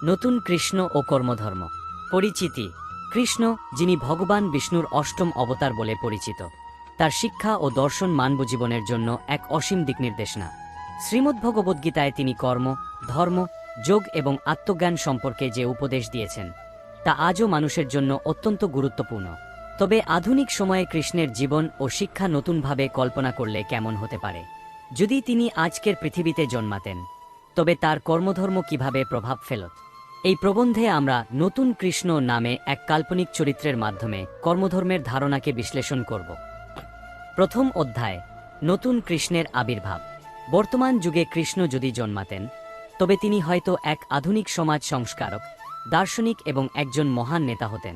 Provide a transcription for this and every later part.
নতুন কৃষ্ণ ও কর্মধর্ম। পরিচিতি। কৃষ্ণ, যিনি ভগবান বিষ্ণুর অষ্টম অবতার বলে পরিচিত, তার শিক্ষা ও দর্শন মানব জীবনের জন্য এক অসীম দিকনির্দেশনা। শ্রীমদ্ভগবদ্গীতায় তিনি কর্ম, ধর্ম, যোগ এবং আত্মজ্ঞান সম্পর্কে যে উপদেশ দিয়েছেন তা আজও মানুষের জন্য অত্যন্ত গুরুত্বপূর্ণ। তবে আধুনিক সময়ে কৃষ্ণের জীবন ও শিক্ষা নতুনভাবে কল্পনা করলে কেমন হতে পারে? যদি তিনি আজকের পৃথিবীতে জন্মাতেন, তবে তার কর্মধর্ম কিভাবে প্রভাব ফেলত? এই প্রবন্ধে আমরা নতুন কৃষ্ণ নামে এক কাল্পনিক চরিত্রের মাধ্যমে কর্মধর্মের ধারণাকে বিশ্লেষণ করব। প্রথম অধ্যায়, নতুন কৃষ্ণের আবির্ভাব। বর্তমান যুগে কৃষ্ণ যদি জন্মাতেন, তবে তিনি হয়তো এক আধুনিক সমাজ সংস্কারক, দার্শনিক এবং একজন মহান নেতা হতেন।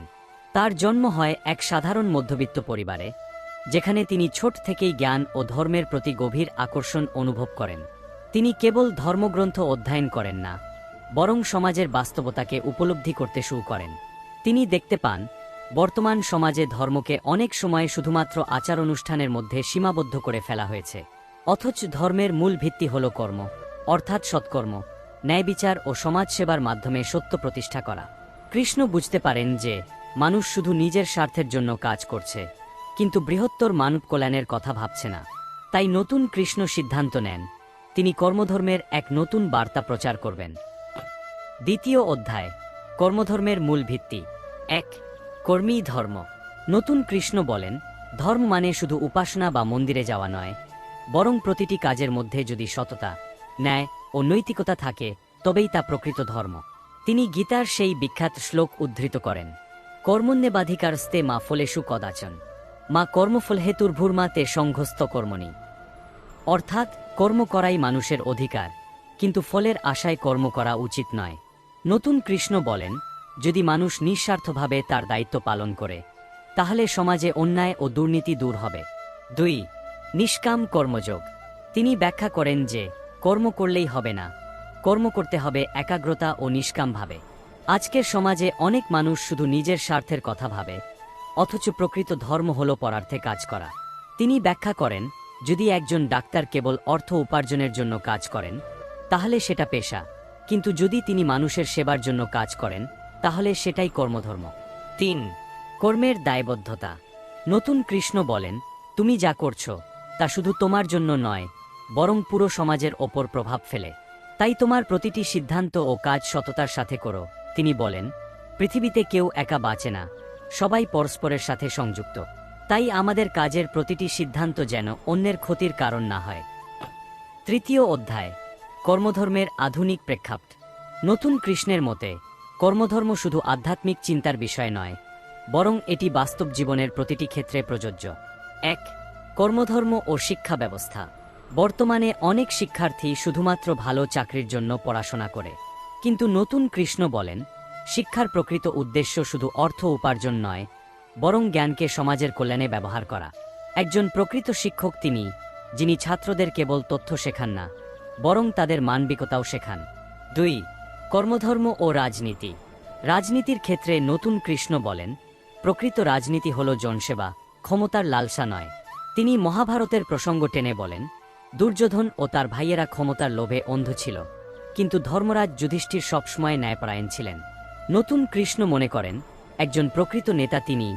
তার জন্ম হয় এক সাধারণ মধ্যবিত্ত পরিবারে, যেখানে তিনি ছোট থেকেই জ্ঞান ও ধর্মের প্রতি গভীর আকর্ষণ অনুভব করেন। তিনি কেবল ধর্মগ্রন্থ অধ্যয়ন করেন না, বরং সমাজের বাস্তবতাকে উপলব্ধি করতে শুরু করেন। তিনি দেখতে পান, বর্তমান সমাজে ধর্মকে অনেক সময় শুধুমাত্র আচার অনুষ্ঠানের মধ্যে সীমাবদ্ধ করে ফেলা হয়েছে, অথচ ধর্মের মূল ভিত্তি হল কর্ম, অর্থাৎ সৎকর্ম, ন্যায়বিচার ও সমাজসেবার মাধ্যমে সত্য প্রতিষ্ঠা করা। কৃষ্ণ বুঝতে পারেন যে মানুষ শুধু নিজের স্বার্থের জন্য কাজ করছে, কিন্তু বৃহত্তর মানব কল্যাণের কথা ভাবছে না। তাই নতুন কৃষ্ণ সিদ্ধান্ত নেন, তিনি কর্মধর্মের এক নতুন বার্তা প্রচার করবেন। দ্বিতীয় অধ্যায়, কর্মধর্মের মূল ভিত্তি। 1. কর্মী ধর্ম। নতুন কৃষ্ণ বলেন, ধর্ম মানে শুধু উপাসনা বা মন্দিরে যাওয়া নয়, বরং প্রতিটি কাজের মধ্যে যদি সততা, ন্যায় ও নৈতিকতা থাকে, তবেই তা প্রকৃত ধর্ম। তিনি গীতার সেই বিখ্যাত শ্লোক উদ্ধৃত করেন, কর্মণ্যেবাধিকারস্তে মা ফলেষু কদাচন, মা কর্মফলহেতুর্ভূর্মা তে সংঘস্থ কর্মণি। অর্থাৎ কর্ম করাই মানুষের অধিকার, কিন্তু ফলের আশায় কর্ম করা উচিত নয়। নতুন কৃষ্ণ বলেন, যদি মানুষ নিঃস্বার্থভাবে তার দায়িত্ব পালন করে, তাহলে সমাজে অন্যায় ও দুর্নীতি দূর হবে। 2. নিষ্কাম কর্মযোগ। তিনি ব্যাখ্যা করেন যে কর্ম করলেই হবে না, কর্ম করতে হবে একাগ্রতা ও নিষ্কামভাবে। আজকের সমাজে অনেক মানুষ শুধু নিজের স্বার্থের কথা ভাবে, অথচ প্রকৃত ধর্ম হল পরার্থে কাজ করা। তিনি ব্যাখ্যা করেন, যদি একজন ডাক্তার কেবল অর্থ উপার্জনের জন্য কাজ করেন, তাহলে সেটা পেশা, কিন্তু যদি তিনি মানুষের সেবার জন্য কাজ করেন, তাহলে সেটাই কর্মধর্ম। 3. কর্মের দায়বদ্ধতা। নতুন কৃষ্ণ বলেন, তুমি যা করছো তা শুধু তোমার জন্য নয়, বরং পুরো সমাজের ওপর প্রভাব ফেলে। তাই তোমার প্রতিটি সিদ্ধান্ত ও কাজ সততার সাথে করো। তিনি বলেন, পৃথিবীতে কেউ একা বাঁচে না, সবাই পরস্পরের সাথে সংযুক্ত। তাই আমাদের কাজের প্রতিটি সিদ্ধান্ত যেন অন্যের ক্ষতির কারণ না হয়। তৃতীয় অধ্যায়, কর্মধর্মের আধুনিক প্রেক্ষাপট। নতুন কৃষ্ণের মতে কর্মধর্ম শুধু আধ্যাত্মিক চিন্তার বিষয় নয়, বরং এটি বাস্তব জীবনের প্রতিটি ক্ষেত্রে প্রযোজ্য। 1. কর্মধর্ম ও শিক্ষা ব্যবস্থা। বর্তমানে অনেক শিক্ষার্থী শুধুমাত্র ভালো চাকরির জন্য পড়াশোনা করে, কিন্তু নতুন কৃষ্ণ বলেন, শিক্ষার প্রকৃত উদ্দেশ্য শুধু অর্থ উপার্জন নয়, বরং জ্ঞানকে সমাজের কল্যাণে ব্যবহার করা। একজন প্রকৃত শিক্ষক তিনি, যিনি ছাত্রদের কেবল তথ্য শেখান না, বরং তাদের মানবিকতাও শেখান। 2. কর্মধর্ম ও রাজনীতি। রাজনীতির ক্ষেত্রে নতুন কৃষ্ণ বলেন, প্রকৃত রাজনীতি হল জনসেবা, ক্ষমতার লালসা নয়। তিনি মহাভারতের প্রসঙ্গ টেনে বলেন, দুর্যোধন ও তার ভাইয়েরা ক্ষমতার লোভে অন্ধ ছিল, কিন্তু ধর্মরাজ যুধিষ্ঠির সবসময় ন্যায়পরায়ণ ছিলেন। নতুন কৃষ্ণ মনে করেন, একজন প্রকৃত নেতা তিনি,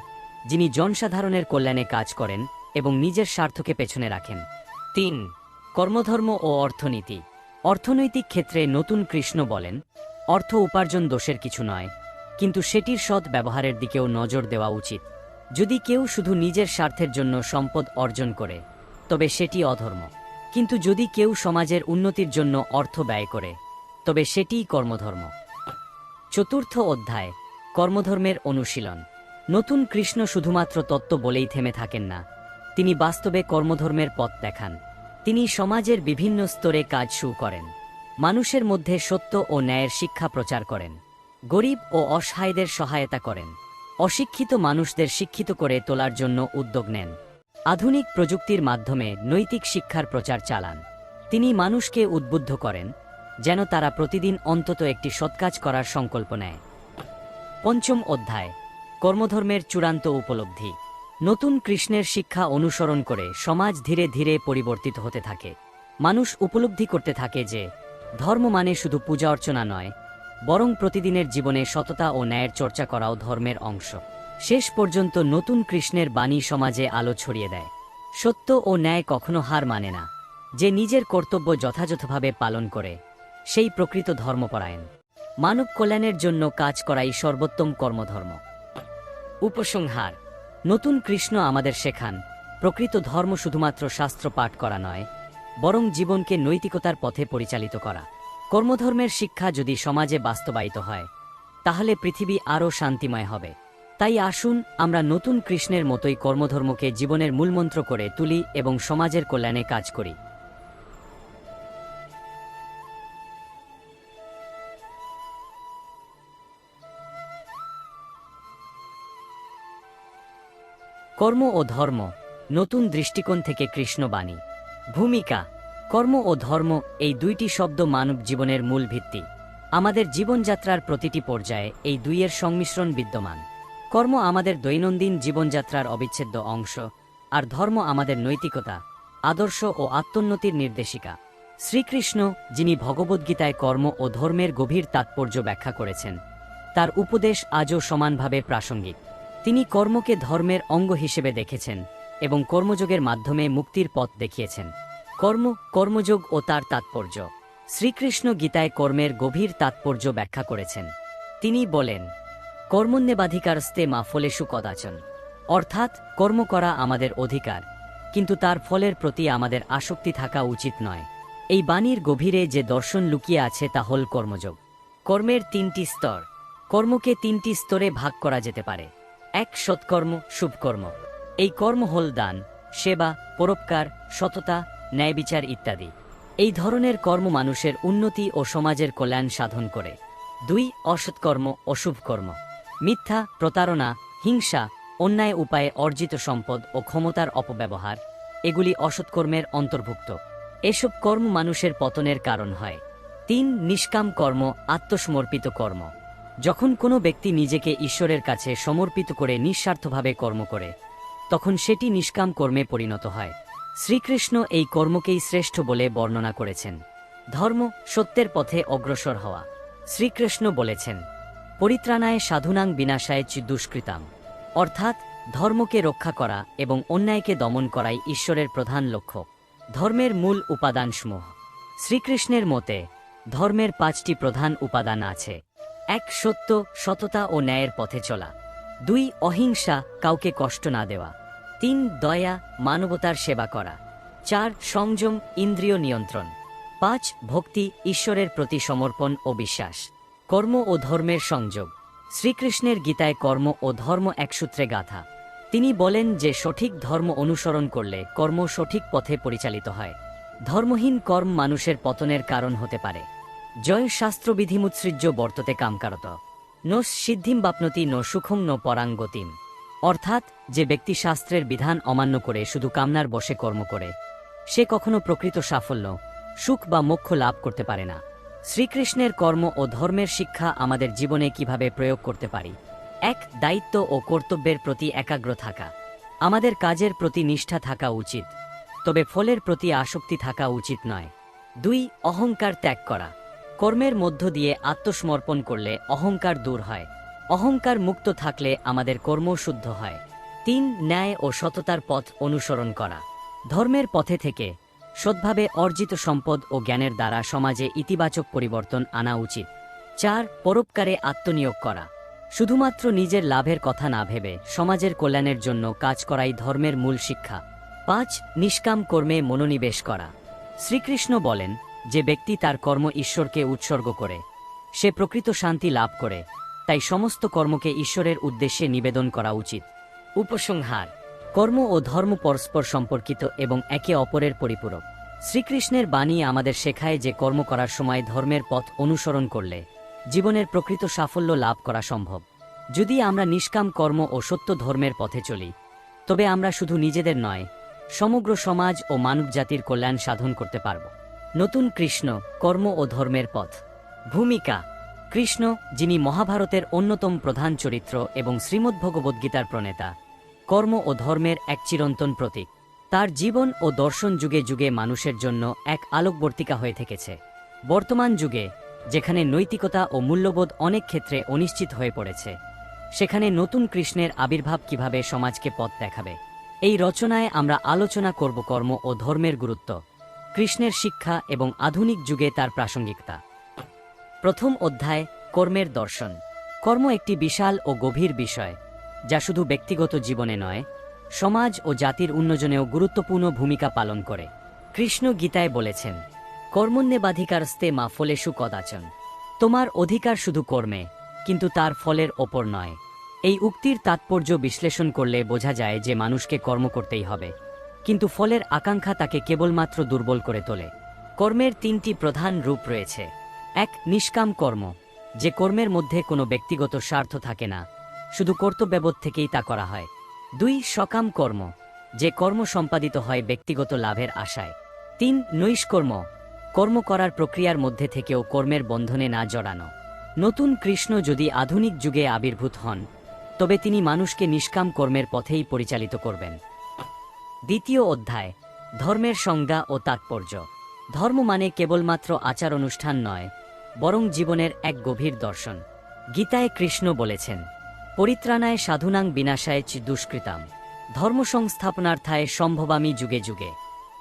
যিনি জনসাধারণের কল্যাণে কাজ করেন এবং নিজের স্বার্থকে পেছনে রাখেন। 3. কর্মধর্ম ও অর্থনীতি। অর্থনৈতিক ক্ষেত্রে নতুন কৃষ্ণ বলেন, অর্থ উপার্জন দোষের কিছু নয়, কিন্তু সেটির সৎ ব্যবহারের দিকেও নজর দেওয়া উচিত। যদি কেউ শুধু নিজের স্বার্থের জন্য সম্পদ অর্জন করে, তবে সেটি অধর্ম, কিন্তু যদি কেউ সমাজের উন্নতির জন্য অর্থ ব্যয় করে, তবে সেটিই কর্মধর্ম। চতুর্থ অধ্যায়, কর্মধর্মের অনুশীলন। নতুন কৃষ্ণ শুধুমাত্র তত্ত্ব বলেই থেমে থাকেন না, তিনি বাস্তবে কর্মধর্মের পথ দেখান। তিনি সমাজের বিভিন্ন স্তরে কাজ শুরু করেন, মানুষের মধ্যে সত্য ও ন্যায়ের শিক্ষা প্রচার করেন, গরিব ও অসহায়দের সহায়তা করেন, অশিক্ষিত মানুষদের শিক্ষিত করে তোলার জন্য উদ্যোগ নেন। আধুনিক প্রযুক্তির মাধ্যমে নৈতিক শিক্ষার প্রচার চালান। তিনি মানুষকে উদ্বুদ্ধ করেন, যেন তারা প্রতিদিন অন্তত একটি সৎকাজ করার সংকল্প নেয়। পঞ্চম অধ্যায়, কর্মধর্মের চূড়ান্ত উপলব্ধি। নতুন কৃষ্ণের শিক্ষা অনুসরণ করে সমাজ ধীরে ধীরে পরিবর্তিত হতে থাকে। মানুষ উপলব্ধি করতে থাকে যে ধর্ম মানে শুধু পূজা অর্চনা নয়, বরং প্রতিদিনের জীবনে সততা ও ন্যায়ের চর্চা করাও ধর্মের অংশ। শেষ পর্যন্ত নতুন কৃষ্ণের বাণী সমাজে আলো ছড়িয়ে দেয়। সত্য ও ন্যায় কখনো হার মানে না। যে নিজের কর্তব্য যথাযথভাবে পালন করে সেই প্রকৃত ধর্মপরায়ণ। মানব কল্যাণের জন্য কাজ করাই সর্বোত্তম কর্মধর্ম। উপসংহার: নতুন কৃষ্ণ আমাদের শেখান, প্রকৃত ধর্ম শুধুমাত্র শাস্ত্র পাঠ করা নয়, বরং জীবনকে নৈতিকতার পথে পরিচালিত করা। কর্মধর্মের শিক্ষা যদি সমাজে বাস্তবায়িত হয়, তাহলে পৃথিবী আরও শান্তিময় হবে। তাই আসুন আমরা নতুন কৃষ্ণের মতোই কর্মধর্মকে জীবনের মূলমন্ত্র করে তুলি এবং সমাজের কল্যাণে কাজ করি। কর্ম ও ধর্ম, নতুন দৃষ্টিকোণ থেকে কৃষ্ণবাণী। ভূমিকা: কর্ম ও ধর্ম এই দুইটি শব্দ মানব জীবনের মূল ভিত্তি। আমাদের জীবনযাত্রার প্রতিটি পর্যায়ে এই দুইয়ের সংমিশ্রণ বিদ্যমান। কর্ম আমাদের দৈনন্দিন জীবনযাত্রার অবিচ্ছেদ্য অংশ, আর ধর্ম আমাদের নৈতিকতা, আদর্শ ও আত্মোন্নতির নির্দেশিকা। শ্রীকৃষ্ণ, যিনি ভগবদ্গীতায় কর্ম ও ধর্মের গভীর তাৎপর্য ব্যাখ্যা করেছেন, তার উপদেশ আজও সমানভাবে প্রাসঙ্গিক। তিনি কর্মকে ধর্মের অঙ্গ হিসেবে দেখেছেন এবং কর্মযোগের মাধ্যমে মুক্তির পথ দেখিয়েছেন। কর্মযোগ ও তার তাৎপর্য: শ্রীকৃষ্ণ গীতায় কর্মের গভীর তাৎপর্য ব্যাখ্যা করেছেন। তিনি বলেন, কর্মণ্যেবাধিকারস্তে মা ফলেষু কদাচন, অর্থাৎ কর্ম করা আমাদের অধিকার, কিন্তু তার ফলের প্রতি আমাদের আসক্তি থাকা উচিত নয়। এই বাণীর গভীরে যে দর্শন লুকিয়ে আছে তা হল কর্মযোগ। কর্মের তিনটি স্তর। কর্মকে তিনটি স্তরে ভাগ করা যেতে পারে। 1. সৎকর্ম, শুভকর্ম। এই কর্ম হল দান, সেবা, পরোপকার, সততা, ন্যায়বিচার ইত্যাদি। এই ধরনের কর্ম মানুষের উন্নতি ও সমাজের কল্যাণ সাধন করে। 2. অসৎকর্ম, অশুভ কর্ম। মিথ্যা, প্রতারণা, হিংসা, অন্যায় উপায়ে অর্জিত সম্পদ ও ক্ষমতার অপব্যবহার, এগুলি অসৎকর্মের অন্তর্ভুক্ত। এসব কর্ম মানুষের পতনের কারণ হয়। 3. নিষ্কাম কর্ম, আত্মসমর্পিত কর্ম। যখন কোনো ব্যক্তি নিজেকে ঈশ্বরের কাছে সমর্পিত করে নিঃস্বার্থভাবে কর্ম করে, তখন সেটি নিষ্কাম কর্মে পরিণত হয়। শ্রীকৃষ্ণ এই কর্মকেই শ্রেষ্ঠ বলে বর্ণনা করেছেন। ধর্ম, সত্যের পথে অগ্রসর হওয়া। শ্রীকৃষ্ণ বলেছেন, পরিত্রাণায় সাধুনাং বিনাশায় চ দুষ্কৃতাম, অর্থাৎ ধর্মকে রক্ষা করা এবং অন্যায়কে দমন করাই ঈশ্বরের প্রধান লক্ষ্য। ধর্মের মূল উপাদানসমূহ: শ্রীকৃষ্ণের মতে ধর্মের 5টি প্রধান উপাদান আছে। 1. সত্য, সততা ও ন্যায়ের পথে চলা। 2. অহিংসা, কাউকে কষ্ট না দেওয়া। 3. দয়া, মানবতার সেবা করা। 4. সংযম, ইন্দ্রিয় নিয়ন্ত্রণ। 5. ভক্তি, ঈশ্বরের প্রতি সমর্পণ ও বিশ্বাস। কর্ম ও ধর্মের সংযোগ: শ্রীকৃষ্ণের গীতায় কর্ম ও ধর্ম এক সূত্রে গাঁথা। তিনি বলেন যে সঠিক ধর্ম অনুসরণ করলে কর্ম সঠিক পথে পরিচালিত হয়। ধর্মহীন কর্ম মানুষের পতনের কারণ হতে পারে। জয় শাস্ত্রবিধিমুৎসৃজ্য বর্ততে কামকারত, ন সিদ্ধিম বাপ্নতি ন সুখং ন পরাং গতিম, অর্থাৎ যে ব্যক্তি শাস্ত্রের বিধান অমান্য করে শুধু কামনার বশে কর্ম করে, সে কখনো প্রকৃত সাফল্য, সুখ বা মোক্ষ লাভ করতে পারে না। শ্রীকৃষ্ণের কর্ম ও ধর্মের শিক্ষা আমাদের জীবনে কিভাবে প্রয়োগ করতে পারি। 1. দায়িত্ব ও কর্তব্যের প্রতি একাগ্র থাকা। আমাদের কাজের প্রতি নিষ্ঠা থাকা উচিত, তবে ফলের প্রতি আসক্তি থাকা উচিত নয়। 2. অহংকার ত্যাগ করা। কর্মের মধ্য দিয়ে আত্মসমর্পণ করলে অহংকার দূর হয়। অহংকার মুক্ত থাকলে আমাদের কর্ম শুদ্ধ হয়। 3. ন্যায় ও সততার পথ অনুসরণ করা। ধর্মের পথে থেকে সৎভাবে অর্জিত সম্পদ ও জ্ঞানের দ্বারা সমাজে ইতিবাচক পরিবর্তন আনা উচিত। 4. পরোপকারে আত্মনিয়োগ করা। শুধুমাত্র নিজের লাভের কথা না ভেবে সমাজের কল্যাণের জন্য কাজ করাই ধর্মের মূল শিক্ষা। 5. নিষ্কাম কর্মে মনোনিবেশ করা। শ্রীকৃষ্ণ বলেন, যে ব্যক্তি তার কর্ম ঈশ্বরকে উৎসর্গ করে সে প্রকৃত শান্তি লাভ করে। তাই সমস্ত কর্মকে ঈশ্বরের উদ্দেশ্যে নিবেদন করা উচিত। উপসংহার: কর্ম ও ধর্ম পরস্পর সম্পর্কিত এবং একে অপরের পরিপূরক। শ্রীকৃষ্ণের বাণী আমাদের শেখায় যে কর্ম করার সময় ধর্মের পথ অনুসরণ করলে জীবনের প্রকৃত সাফল্য লাভ করা সম্ভব। যদি আমরা নিষ্কাম কর্ম ও সত্য ধর্মের পথে চলি, তবে আমরা শুধু নিজেদের নয়, সমগ্র সমাজ ও মানবজাতির কল্যাণ সাধন করতে পারব। নতুন কৃষ্ণ, কর্ম ও ধর্মের পথ। ভূমিকা: কৃষ্ণ, যিনি মহাভারতের অন্যতম প্রধান চরিত্র এবং শ্রীমদ্ভগবদ্গীতার প্রণেতা, কর্ম ও ধর্মের এক চিরন্তন প্রতীক। তার জীবন ও দর্শন যুগে যুগে মানুষের জন্য এক আলোকবর্তিকা হয়ে থেকেছে। বর্তমান যুগে যেখানে নৈতিকতা ও মূল্যবোধ অনেক ক্ষেত্রে অনিশ্চিত হয়ে পড়েছে, সেখানে নতুন কৃষ্ণের আবির্ভাব কিভাবে সমাজকে পথ দেখাবে। এই রচনায় আমরা আলোচনা করব কর্ম ও ধর্মের গুরুত্ব, কৃষ্ণের শিক্ষা এবং আধুনিক যুগে তার প্রাসঙ্গিকতা। প্রথম অধ্যায়, কর্মের দর্শন। কর্ম একটি বিশাল ও গভীর বিষয়, যা শুধু ব্যক্তিগত জীবনে নয়, সমাজ ও জাতির উন্নয়নেও গুরুত্বপূর্ণ ভূমিকা পালন করে। কৃষ্ণ গীতায় বলেছেন, কর্মণ্যেবাধিকারস্তে মা ফলেষু কদাচন। তোমার অধিকার শুধু কর্মে, কিন্তু তার ফলের ওপর নয়। এই উক্তির তাৎপর্য বিশ্লেষণ করলে বোঝা যায় যে মানুষকে কর্ম করতেই হবে, কিন্তু ফলের আকাঙ্ক্ষা তাকে কেবলমাত্র দুর্বল করে তোলে। কর্মের তিনটি প্রধান রূপ রয়েছে। এক, নিষ্কাম কর্ম, যে কর্মের মধ্যে কোনো ব্যক্তিগত স্বার্থ থাকে না, শুধু কর্তব্যবোধ থেকেই তা করা হয়। দুই, সকাম কর্ম, যে কর্ম সম্পাদিত হয় ব্যক্তিগত লাভের আশায়। তিন, নৈষ্কর্ম, কর্ম করার প্রক্রিয়ার মধ্যে থেকেও কর্মের বন্ধনে না জড়ানো। নতুন কৃষ্ণ যদি আধুনিক যুগে আবির্ভূত হন, তবে তিনি মানুষকে নিষ্কাম কর্মের পথেই পরিচালিত করবেন। দ্বিতীয় অধ্যায়, ধর্মের সংজ্ঞা ও তাৎপর্য। ধর্ম মানে কেবলমাত্র আচার অনুষ্ঠান নয়, বরং জীবনের এক গভীর দর্শন। গীতায় কৃষ্ণ বলেছেন, পরিত্রাণায় সাধুনাং বিনাশায় চ দুষ্কৃতাম, ধর্ম সংস্থাপনার্থায় সম্ভবামি যুগে যুগে।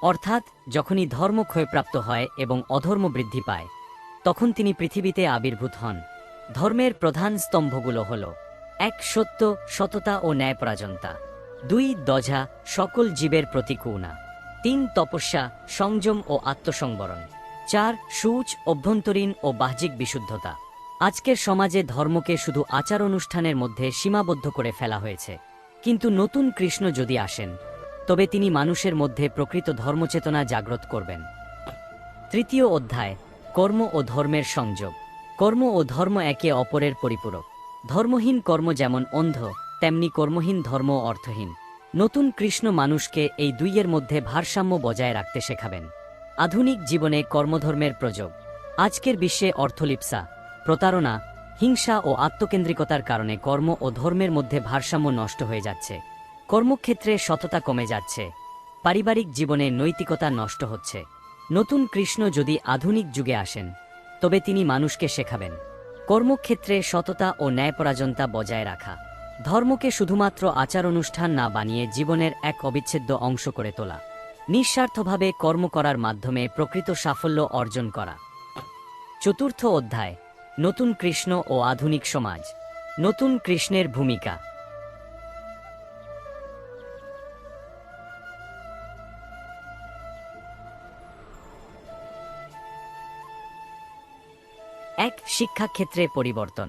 অর্থাৎ যখনই ধর্ম ক্ষয়প্রাপ্ত হয় এবং অধর্ম বৃদ্ধি পায়, তখন তিনি পৃথিবীতে আবির্ভূত হন। ধর্মের প্রধান স্তম্ভগুলো হল: এক, সত্য, সততা ও ন্যায়পরায়ণতা। দুই, দজা, সকল জীবের প্রতি করুণা। তিন, তপস্যা, সংযম ও আত্মসংবরণ। চার, সূচ, অভ্যন্তরীণ ও বাহ্যিক বিশুদ্ধতা। আজকের সমাজে ধর্মকে শুধু আচার অনুষ্ঠানের মধ্যে সীমাবদ্ধ করে ফেলা হয়েছে, কিন্তু নতুন কৃষ্ণ যদি আসেন, তবে তিনি মানুষের মধ্যে প্রকৃত ধর্মচেতনা জাগ্রত করবেন। তৃতীয় অধ্যায়, কর্ম ও ধর্মের সংযোগ। কর্ম ও ধর্ম একে অপরের পরিপূরক। ধর্মহীন কর্ম যেমন অন্ধ, তেমনি কর্মহীন ধর্ম অর্থহীন। নতুন কৃষ্ণ মানুষকে এই দুইয়ের মধ্যে ভারসাম্য বজায় রাখতে শেখাবেন। আধুনিক জীবনে কর্মধর্মের প্রযোগ। আজকের বিশ্বে অর্থলিপ্সা, প্রতারণা, হিংসা ও আত্মকেন্দ্রিকতার কারণে কর্ম ও ধর্মের মধ্যে ভারসাম্য নষ্ট হয়ে যাচ্ছে। কর্মক্ষেত্রে সততা কমে যাচ্ছে, পারিবারিক জীবনে নৈতিকতা নষ্ট হচ্ছে। নতুন কৃষ্ণ যদি আধুনিক যুগে আসেন, তবে তিনি মানুষকে শেখাবেন কর্মক্ষেত্রে সততা ও ন্যায়পরায়ণতা বজায় রাখা, ধর্মকে শুধুমাত্র আচার অনুষ্ঠান না বানিয়ে জীবনের এক অবিচ্ছেদ্য অংশ করে তোলা, নিঃস্বার্থভাবে কর্ম করার মাধ্যমে প্রকৃত সাফল্য অর্জন করা। চতুর্থ অধ্যায়, নতুন কৃষ্ণ ও আধুনিক সমাজ। নতুন কৃষ্ণের ভূমিকা। এক, শিক্ষাক্ষেত্রে পরিবর্তন।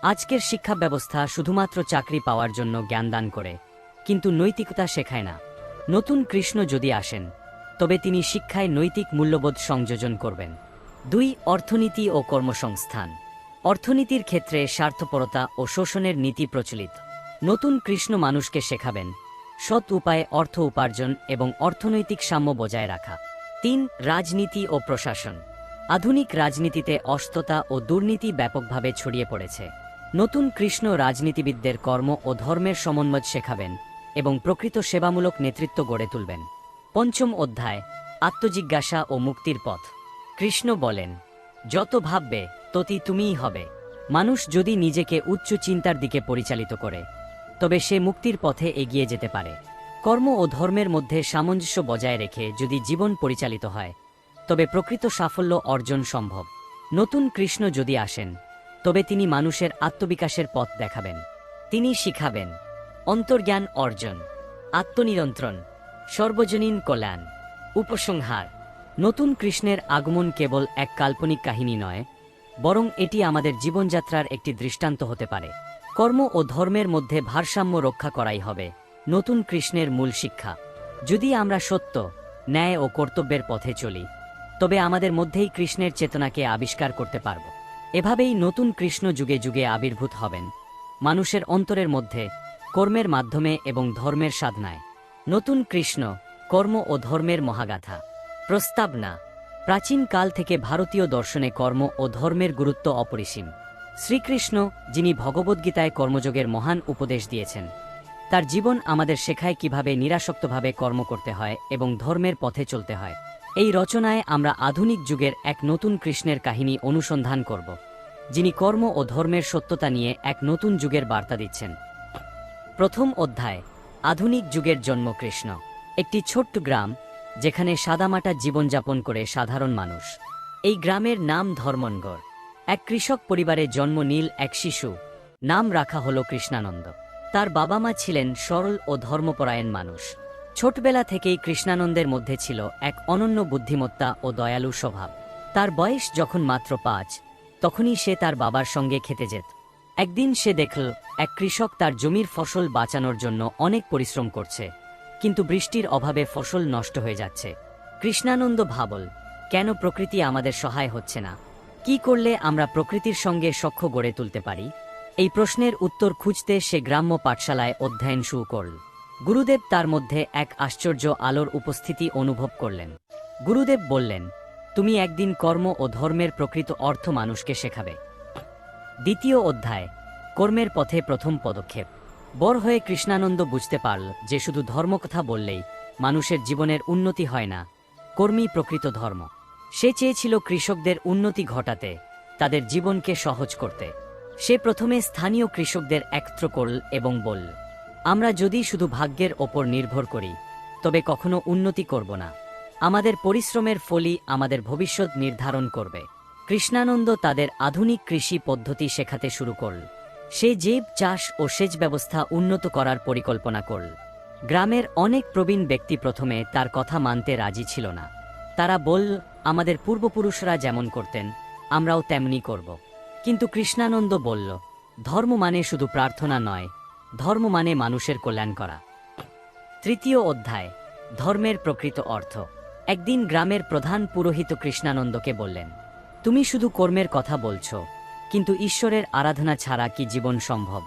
আজকের শিক্ষা ব্যবস্থা শুধুমাত্র চাকরি পাওয়ার জন্য জ্ঞানদান করে, কিন্তু নৈতিকতা শেখায় না। নতুন কৃষ্ণ যদি আসেন, তবে তিনি শিক্ষায় নৈতিক মূল্যবোধ সংযোজন করবেন। দুই, অর্থনীতি ও কর্মসংস্থান। অর্থনীতির ক্ষেত্রে স্বার্থপরতা ও শোষণের নীতি প্রচলিত। নতুন কৃষ্ণ মানুষকে শেখাবেন সৎ উপায়ে অর্থ উপার্জন এবং অর্থনৈতিক সাম্য বজায় রাখা। তিন, রাজনীতি ও প্রশাসন। আধুনিক রাজনীতিতে অস্থতা ও দুর্নীতি ব্যাপকভাবে ছড়িয়ে পড়েছে। নতুন কৃষ্ণ রাজনীতিবিদদের কর্ম ও ধর্মের সমন্বয় শেখাবেন এবং প্রকৃত সেবামূলক নেতৃত্ব গড়ে তুলবেন। পঞ্চম অধ্যায়, আত্মজিজ্ঞাসা ও মুক্তির পথ। কৃষ্ণ বলেন, যত ভাববে ততই তুমিই হবে। মানুষ যদি নিজেকে উচ্চ চিন্তার দিকে পরিচালিত করে, তবে সে মুক্তির পথে এগিয়ে যেতে পারে। কর্ম ও ধর্মের মধ্যে সামঞ্জস্য বজায় রেখে যদি জীবন পরিচালিত হয়, তবে প্রকৃত সাফল্য অর্জন সম্ভব। নতুন কৃষ্ণ যদি আসেন, তবে তিনি মানুষের আত্মবিকাশের পথ দেখাবেন। তিনি শিখাবেন অন্তর্জ্ঞান অর্জন, আত্মনিয়ন্ত্রণ, সর্বজনীন কল্যাণ, উপসংহার। নতুন কৃষ্ণের আগমন কেবল এক কাল্পনিক কাহিনী নয়, বরং এটি আমাদের জীবনযাত্রার একটি দৃষ্টান্ত হতে পারে। কর্ম ও ধর্মের মধ্যে ভারসাম্য রক্ষা করাই হবে নতুন কৃষ্ণের মূল শিক্ষা। যদি আমরা সত্য, ন্যায় ও কর্তব্যের পথে চলি, তবে আমাদের মধ্যেই কৃষ্ণের চেতনাকে আবিষ্কার করতে পারব। এভাবেই নতুন কৃষ্ণ যুগে যুগে আবির্ভূত হবেন, মানুষের অন্তরের মধ্যে, কর্মের মাধ্যমে এবং ধর্মের সাধনায়। নতুন কৃষ্ণ, কর্ম ও ধর্মের মহাগাথা। প্রস্তাবনা। প্রাচীন কাল থেকে ভারতীয় দর্শনে কর্ম ও ধর্মের গুরুত্ব অপরিসীম। শ্রীকৃষ্ণ, যিনি ভগবদ্গীতায় কর্মযোগের মহান উপদেশ দিয়েছেন, তার জীবন আমাদের শেখায় কিভাবে নিরাসক্তভাবে কর্ম করতে হয় এবং ধর্মের পথে চলতে হয়। এই রচনায় আমরা আধুনিক যুগের এক নতুন কৃষ্ণের কাহিনী অনুসন্ধান করব, যিনি কর্ম ও ধর্মের সত্যতা নিয়ে এক নতুন যুগের বার্তা দিচ্ছেন। প্রথম অধ্যায়, আধুনিক যুগের জন্ম কৃষ্ণ। একটি ছোট্ট গ্রাম, যেখানে সাদামাটা জীবনযাপন করে সাধারণ মানুষ। এই গ্রামের নাম ধর্মনগর। এক কৃষক পরিবারে জন্ম নীল এক শিশু, নাম রাখা হল কৃষ্ণানন্দ। তার বাবা মা ছিলেন সরল ও ধর্মপরায়ণ মানুষ। ছোটবেলা থেকেই কৃষ্ণানন্দের মধ্যে ছিল এক অনন্য বুদ্ধিমত্তা ও দয়ালু স্বভাব। তার বয়স যখন মাত্র 5, তখনই সে তার বাবার সঙ্গে খেতে যেত। একদিন সে দেখল এক কৃষক তার জমির ফসল বাঁচানোর জন্য অনেক পরিশ্রম করছে, কিন্তু বৃষ্টির অভাবে ফসল নষ্ট হয়ে যাচ্ছে। কৃষ্ণানন্দ ভাবল, কেন প্রকৃতি আমাদের সহায় হচ্ছে না? কি করলে আমরা প্রকৃতির সঙ্গে সখ্য গড়ে তুলতে পারি? এই প্রশ্নের উত্তর খুঁজতে সে গ্রাম্য পাঠশালায় অধ্যয়ন শুরু করল। গুরুদেব তার মধ্যে এক আশ্চর্য আলোর উপস্থিতি অনুভব করলেন। গুরুদেব বললেন, তুমি একদিন কর্ম ও ধর্মের প্রকৃত অর্থ মানুষকে শেখাবে। দ্বিতীয় অধ্যায়, কর্মের পথে প্রথম পদক্ষেপ। বড় হয়ে কৃষ্ণানন্দ বুঝতে পারল যে শুধু ধর্মকথা বললেই মানুষের জীবনের উন্নতি হয় না, কর্মই প্রকৃত ধর্ম। সে চেয়েছিল কৃষকদের উন্নতি ঘটাতে, তাদের জীবনকে সহজ করতে। সে প্রথমে স্থানীয় কৃষকদের একত্র করল এবং বলল, আমরা যদি শুধু ভাগ্যের ওপর নির্ভর করি, তবে কখনো উন্নতি করব না। আমাদের পরিশ্রমের ফলই আমাদের ভবিষ্যৎ নির্ধারণ করবে। কৃষ্ণানন্দ তাদের আধুনিক কৃষি পদ্ধতি শেখাতে শুরু করল। সে জৈব চাষ ও সেচ ব্যবস্থা উন্নত করার পরিকল্পনা করল। গ্রামের অনেক প্রবীণ ব্যক্তি প্রথমে তার কথা মানতে রাজি ছিল না। তারা বলল, আমাদের পূর্বপুরুষরা যেমন করতেন, আমরাও তেমনি করব। কিন্তু কৃষ্ণানন্দ বলল, ধর্ম মানে শুধু প্রার্থনা নয়, ধর্ম মানে মানুষের কল্যাণ করা। তৃতীয় অধ্যায়, ধর্মের প্রকৃত অর্থ। একদিন গ্রামের প্রধান পুরোহিত কৃষ্ণানন্দকে বললেন, তুমি শুধু কর্মের কথা বলছো, কিন্তু ঈশ্বরের আরাধনা ছাড়া কি জীবন সম্ভব?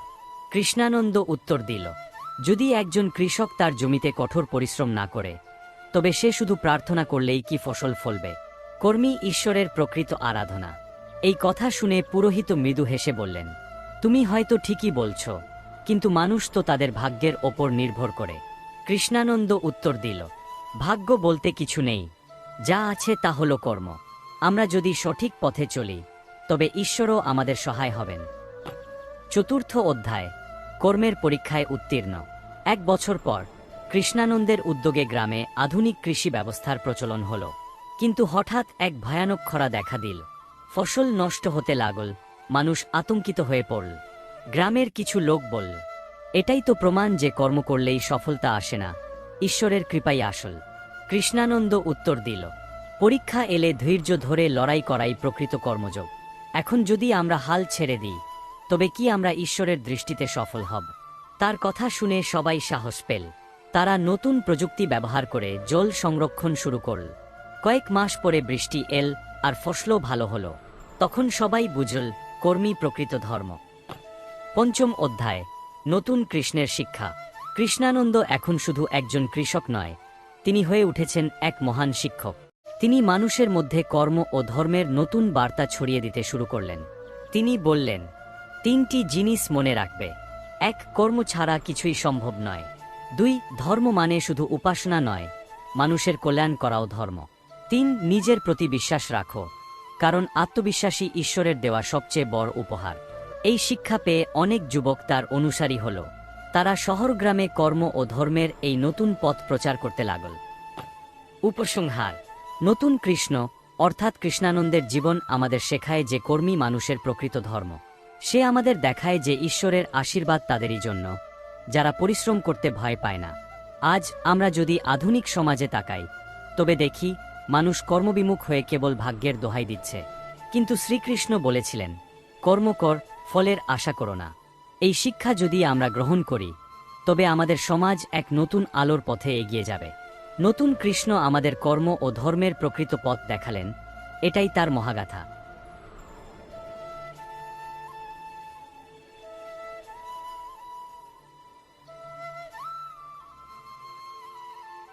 কৃষ্ণানন্দ উত্তর দিল, যদি একজন কৃষক তার জমিতে কঠোর পরিশ্রম না করে, তবে সে শুধু প্রার্থনা করলেই কি ফসল ফলবে? কর্মী ঈশ্বরের প্রকৃত আরাধনা। এই কথা শুনে পুরোহিত মৃদু হেসে বললেন, তুমি হয়তো ঠিকই বলছো, কিন্তু মানুষ তো তাদের ভাগ্যের ওপর নির্ভর করে। কৃষ্ণানন্দ উত্তর দিল, ভাগ্য বলতে কিছু নেই, যা আছে তা হলো কর্ম। আমরা যদি সঠিক পথে চলি, তবে ঈশ্বরও আমাদের সহায় হবেন। চতুর্থ অধ্যায়, কর্মের পরীক্ষায় উত্তীর্ণ। 1 বছর পর কৃষ্ণানন্দের উদ্যোগে গ্রামে আধুনিক কৃষি ব্যবস্থার প্রচলন হল। কিন্তু হঠাৎ এক ভয়ানক খরা দেখা দিল। ফসল নষ্ট হতে লাগল, মানুষ আতঙ্কিত হয়ে পড়ল। গ্রামের কিছু লোক বলল, এটাই তো প্রমাণ যে কর্ম করলেই সফলতা আসে না, ঈশ্বরের কৃপাই আসল। কৃষ্ণানন্দ উত্তর দিল, পরীক্ষা এলে ধৈর্য ধরে লড়াই করাই প্রকৃত কর্মযোগ। এখন যদি আমরা হাল ছেড়ে দিই, তবে কি আমরা ঈশ্বরের দৃষ্টিতে সফল হব? তার কথা শুনে সবাই সাহস পেল। তারা নতুন প্রযুক্তি ব্যবহার করে জল সংরক্ষণ শুরু করল। কয়েক মাস পরে বৃষ্টি এল, আর ফসলও ভালো হলো। তখন সবাই বুঝল, কর্মী প্রকৃত ধর্ম। পঞ্চম অধ্যায়, নতুন কৃষ্ণের শিক্ষা। কৃষ্ণানন্দ এখন শুধু একজন কৃষক নয়, তিনি হয়ে উঠেছেন এক মহান শিক্ষক। তিনি মানুষের মধ্যে কর্ম ও ধর্মের নতুন বার্তা ছড়িয়ে দিতে শুরু করলেন। তিনি বললেন, 3টি জিনিস মনে রাখবে। 1, কর্ম ছাড়া কিছুই সম্ভব নয়। 2, ধর্ম মানে শুধু উপাসনা নয়, মানুষের কল্যাণ করাও ধর্ম। 3, নিজের প্রতি বিশ্বাস রাখো, কারণ আত্মবিশ্বাসী ঈশ্বরের দেওয়া সবচেয়ে বড় উপহার। এই শিক্ষা পেয়ে অনেক যুবক তার অনুসারী হল। তারা শহর গ্রামে কর্ম ও ধর্মের এই নতুন পথ প্রচার করতে লাগল। উপসংহার, নতুন কৃষ্ণ অর্থাৎ কৃষ্ণানন্দের জীবন আমাদের শেখায় যে কর্মী মানুষের প্রকৃত ধর্ম। সে আমাদের দেখায় যে ঈশ্বরের আশীর্বাদ তাদেরই জন্য, যারা পরিশ্রম করতে ভয় পায় না। আজ আমরা যদি আধুনিক সমাজে তাকাই, তবে দেখি মানুষ কর্মবিমুখ হয়ে কেবল ভাগ্যের দোহাই দিচ্ছে। কিন্তু শ্রীকৃষ্ণ বলেছিলেন, কর্ম কর, ফলের আশা করো না। এই শিক্ষা যদি আমরা গ্রহণ করি, তবে আমাদের সমাজ এক নতুন আলোর পথে এগিয়ে যাবে। নতুন কৃষ্ণ আমাদের কর্ম ও ধর্মের প্রকৃত পথ দেখালেন, এটাই তার মহাগাথা।